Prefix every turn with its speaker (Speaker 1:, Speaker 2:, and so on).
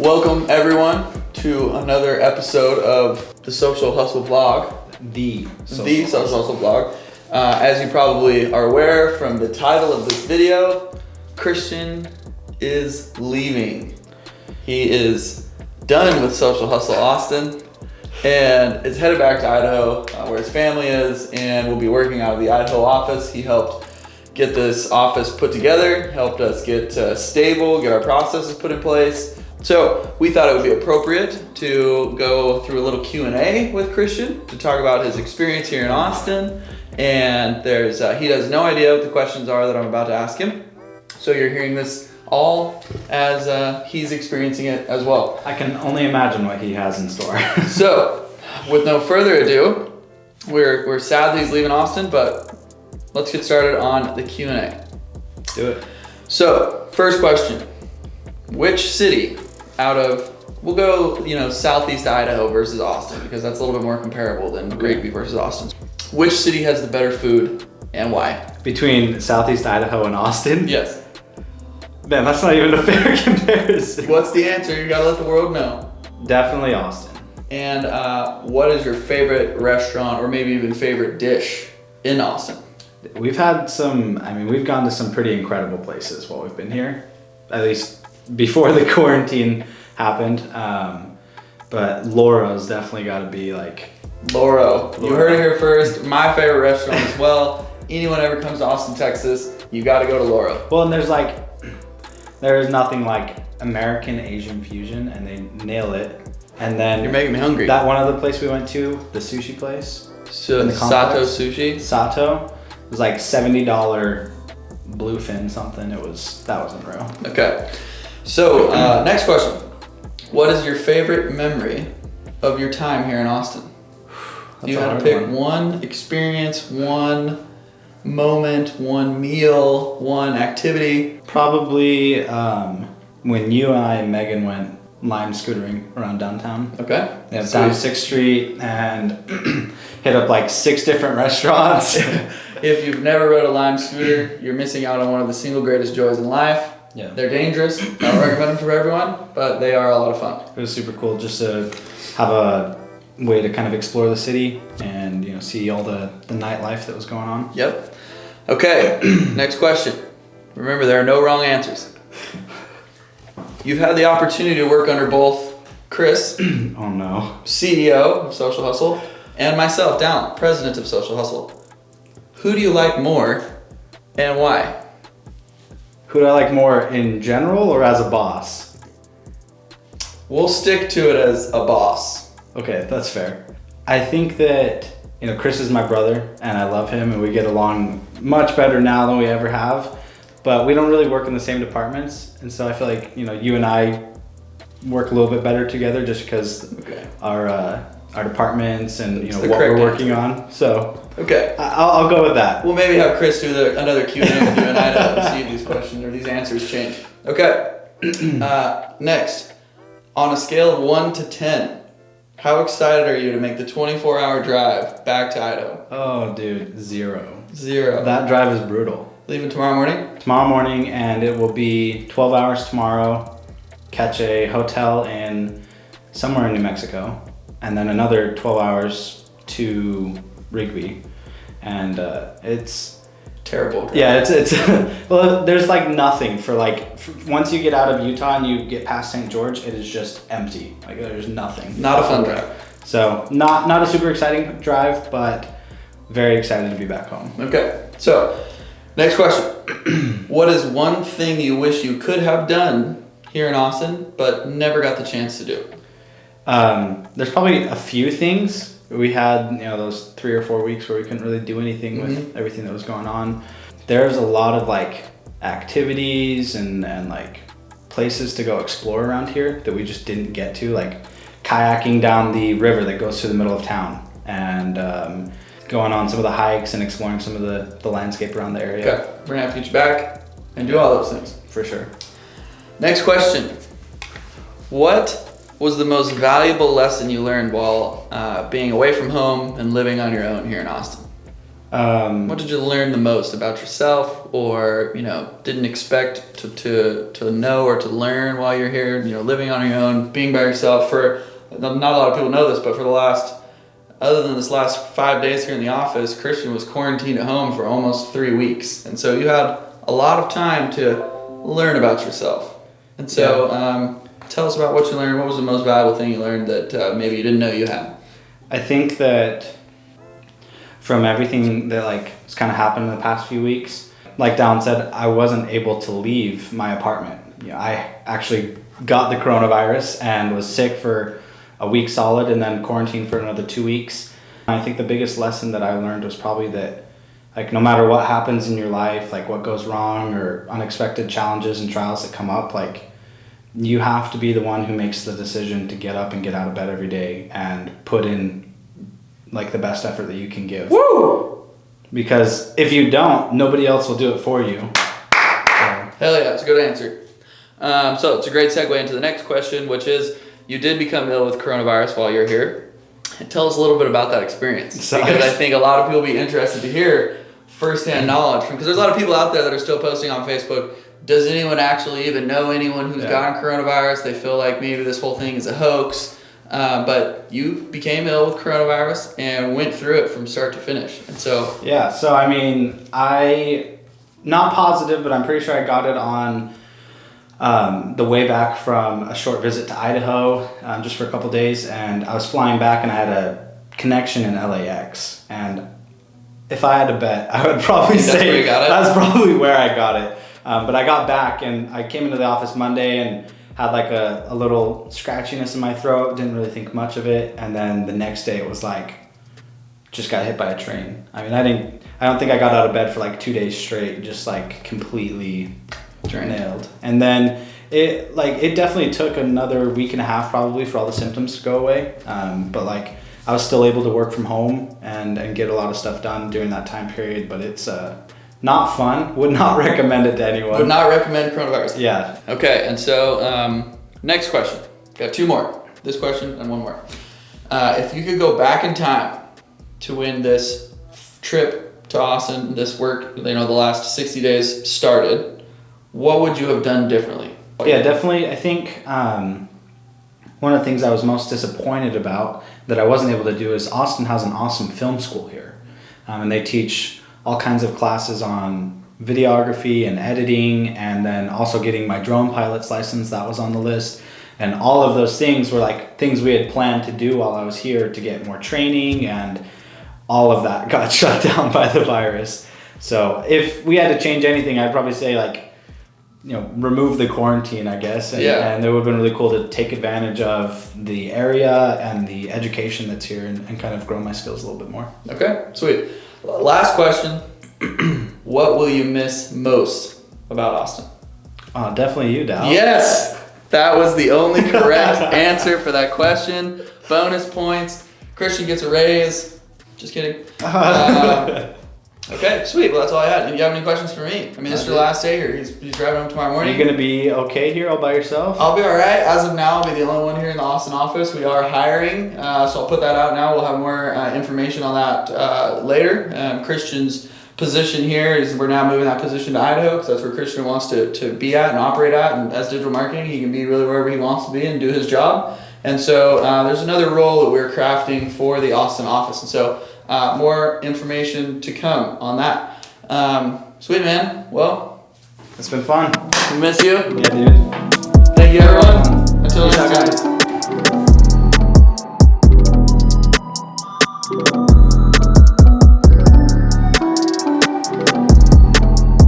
Speaker 1: Welcome everyone to another episode of the Social Hustle Vlog.
Speaker 2: The
Speaker 1: Social Hustle Vlog. As you probably are aware from the title of this video, Christian is leaving. He is done with Social Hustle Austin and is headed back to Idaho where his family is, and will be working out of the Idaho office. He helped get this office put together, helped us get stable, get our processes put in place. So we thought it would be appropriate to go through a little Q&A with Christian to talk about his experience here in Austin. And there's he has no idea what the questions are that I'm about to ask him. So you're hearing this all as he's experiencing it as well.
Speaker 2: I can only imagine what he has in store.
Speaker 1: So with no further ado, we're sad that he's leaving Austin, but let's get started on the Q&A.
Speaker 2: Do it.
Speaker 1: So first question, which city out of, we'll go, Southeast Idaho versus Austin, because that's a little bit more comparable than Rigby versus Austin. Which city has the better food and why?
Speaker 2: Between Southeast Idaho and Austin?
Speaker 1: Yes.
Speaker 2: Man, that's not even a fair comparison.
Speaker 1: What's the answer? You gotta let the world know.
Speaker 2: Definitely Austin.
Speaker 1: And what is your favorite restaurant or maybe even favorite dish in Austin?
Speaker 2: We've had we've gone to some pretty incredible places while we've been here, at least before the quarantine happened. But Laura's definitely gotta be like...
Speaker 1: Laura. You heard it here first. My favorite restaurant as well. Anyone ever comes to Austin, Texas, you gotta go to Laura.
Speaker 2: Well, and there is nothing like American Asian fusion, and they nail it. And then
Speaker 1: you're making me hungry.
Speaker 2: That one other place we went to, the sushi place.
Speaker 1: So Sato Sushi?
Speaker 2: Sato. It was like $70 bluefin something. That wasn't real.
Speaker 1: Okay. So next question. What is your favorite memory of your time here in Austin? You had to pick one experience, one moment, one meal, one activity.
Speaker 2: Probably when you and I and Megan went lime scootering around downtown.
Speaker 1: Okay.
Speaker 2: Yeah, down 6th Street and hit up like 6 different restaurants.
Speaker 1: If you've never rode a lime scooter, you're missing out on one of the single greatest joys in life.
Speaker 2: Yeah.
Speaker 1: They're dangerous. I don't recommend them for everyone, but they are a lot of fun.
Speaker 2: It was super cool just to have a way to kind of explore the city and see all the nightlife that was going on.
Speaker 1: Yep. Okay, next question. Remember, there are no wrong answers. You've had the opportunity to work under both Chris,
Speaker 2: oh no,
Speaker 1: CEO of Social Hustle, and myself, Dallin, president of Social Hustle. Who do you like more and why?
Speaker 2: Who do I like more in general or as a boss?
Speaker 1: We'll stick to it as a boss.
Speaker 2: Okay, that's fair. I think that, Chris is my brother and I love him and we get along much better now than we ever have, but we don't really work in the same departments. And so I feel like, you and I work a little bit better together just because our departments and what we're working on. So
Speaker 1: okay,
Speaker 2: I'll go with that.
Speaker 1: We'll maybe have Chris do another Q&A with you in Idaho to see if these questions or these answers change. Okay, next, on a scale of 1 to 10, how excited are you to make the 24-hour drive back to Idaho?
Speaker 2: Oh, dude, 0.
Speaker 1: 0.
Speaker 2: That drive is brutal.
Speaker 1: Leaving tomorrow morning?
Speaker 2: Tomorrow morning, and it will be 12 hours tomorrow, catch a hotel in somewhere in New Mexico, and then another 12 hours to Rigby. And it's...
Speaker 1: terrible drive.
Speaker 2: Yeah, it's well, there's like nothing for once you get out of Utah and you get past St. George, it is just empty. Like there's nothing.
Speaker 1: Not a fun drive.
Speaker 2: So not a super exciting drive, but very excited to be back home.
Speaker 1: Okay, so next question. What is one thing you wish you could have done here in Austin, but never got the chance to do?
Speaker 2: There's probably a few things. We had, those 3 or 4 weeks where we couldn't really do anything with everything that was going on. There's a lot of activities and places to go explore around here that we just didn't get to, like kayaking down the river that goes through the middle of town and going on some of the hikes and exploring some of the landscape around the area.
Speaker 1: Okay, we're gonna have to get you back and do all those things.
Speaker 2: For sure.
Speaker 1: Next question. What was the most valuable lesson you learned while being away from home and living on your own here in Austin? What did you learn the most about yourself, or didn't expect to know or to learn while you're here? Living on your own, being by yourself. For not a lot of people know this, but other than this last 5 days here in the office, Christian was quarantined at home for almost 3 weeks, and so you had a lot of time to learn about yourself. And so, tell us about what you learned. What was the most valuable thing you learned that maybe you didn't know you had?
Speaker 2: I think that from everything that has kind of happened in the past few weeks, like Dallin said, I wasn't able to leave my apartment. I actually got the coronavirus and was sick for a week solid, and then quarantined for another 2 weeks. I think the biggest lesson that I learned was probably that no matter what happens in your life, what goes wrong or unexpected challenges and trials that come up, you have to be the one who makes the decision to get up and get out of bed every day and put in the best effort that you can give.
Speaker 1: Woo!
Speaker 2: Because if you don't, nobody else will do it for you.
Speaker 1: Hell yeah, it's a good answer. So it's a great segue into the next question, which is, you did become ill with coronavirus while you're here. Tell us a little bit about that experience, because I think a lot of people will be interested to hear firsthand knowledge because there's a lot of people out there that are still posting on Facebook. Does anyone actually even know anyone who's gotten coronavirus? They feel like maybe this whole thing is a hoax. But you became ill with coronavirus and went through it from start to finish. And so...
Speaker 2: Yeah, so I mean, not positive, but I'm pretty sure I got it on the way back from a short visit to Idaho, just for a couple days. And I was flying back and I had a connection in LAX. And if I had to bet, I would probably say that's probably where I got it. But I got back and I came into the office Monday and had a little scratchiness in my throat, didn't really think much of it, and then the next day it was just got hit by a train. I mean, I don't think I got out of bed for 2 days straight, just completely nailed. And then it definitely took another week and a half probably for all the symptoms to go away. But I was still able to work from home and get a lot of stuff done during that time period, but it's not fun. Would not recommend it to anyone.
Speaker 1: Would not recommend coronavirus.
Speaker 2: Yeah.
Speaker 1: Okay, and so next question. Got 2 more. This question and 1 more. If you could go back in time to when this trip to Austin, this work, the last 60 days started, what would you have done differently?
Speaker 2: Yeah, definitely. I think one of the things I was most disappointed about that I wasn't able to do is Austin has an awesome film school here. And they teach all kinds of classes on videography and editing, and then also getting my drone pilot's license, that was on the list. And all of those things were things we had planned to do while I was here to get more training, and all of that got shut down by the virus. So if we had to change anything, I'd probably say remove the quarantine, I guess. And it would have been really cool to take advantage of the area and the education that's here and kind of grow my skills a little bit more.
Speaker 1: Okay, sweet. Last question. What will you miss most about Austin?
Speaker 2: Oh, definitely you, Dal.
Speaker 1: Yes! That was the only correct answer for that question. Bonus points. Christian gets a raise. Just kidding. Okay, sweet. Well, that's all I had. Do you have any questions for me? I mean, this is your last day here. He's driving home tomorrow morning.
Speaker 2: Are you going to be okay here all by yourself?
Speaker 1: I'll be all right. As of now, I'll be the only one here in the Austin office. We are hiring, so I'll put that out now. We'll have more information on that later. Christian's position here is we're now moving that position to Idaho because that's where Christian wants to be at and operate at. And as digital marketing, he can be really wherever he wants to be and do his job. And so there's another role that we're crafting for the Austin office. And so more information to come on that. Sweet, man. Well,
Speaker 2: it's been fun.
Speaker 1: We miss you.
Speaker 2: Yeah, dude.
Speaker 1: Thank you, everyone. Until next time.